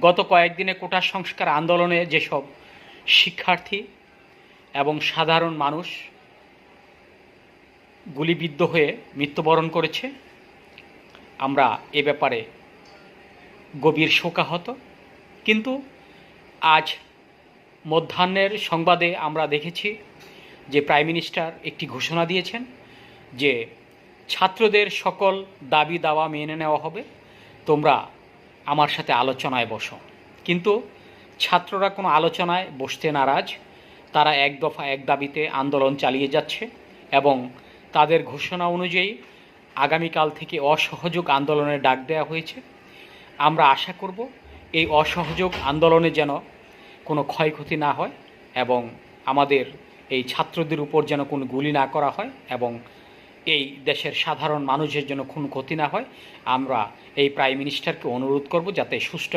গত কয়েকদিনে কোটা সংস্কার আন্দোলনে যেসব শিক্ষার্থী এবং সাধারণ মানুষ গুলিবিদ্ধ হয়ে মৃত্যুবরণ করেছে, আমরা এ ব্যাপারে গভীর শোকাহত। কিন্তু আজ মধ্যাহ্নের সংবাদে আমরা দেখেছি যে প্রাইম মিনিস্টার একটি ঘোষণা দিয়েছেন যে ছাত্রদের সকল দাবি দাওয়া মেনে নেওয়া হবে, তোমরা আমার সাথে আলোচনায় বসো। কিন্তু ছাত্ররা কোনো আলোচনায় বসতে নারাজ। তারা এক দফা এক দাবিতে আন্দোলন চালিয়ে যাচ্ছে এবং তাদের ঘোষণা অনুযায়ী আগামীকাল থেকে অসহযোগ আন্দোলনের ডাক দেওয়া হয়েছে। আমরা আশা করব এই অসহযোগ আন্দোলনে যেন কোনো ক্ষয়ক্ষতি না হয় এবং আমাদের এই ছাত্রদের উপর যেন কোনো গুলি না করা হয় এবং এই দেশের সাধারণ মানুষের জন্য কোনো ক্ষতি না হয়। আমরা এই প্রাইম মিনিস্টারকে অনুরোধ করব যাতে সুষ্ঠু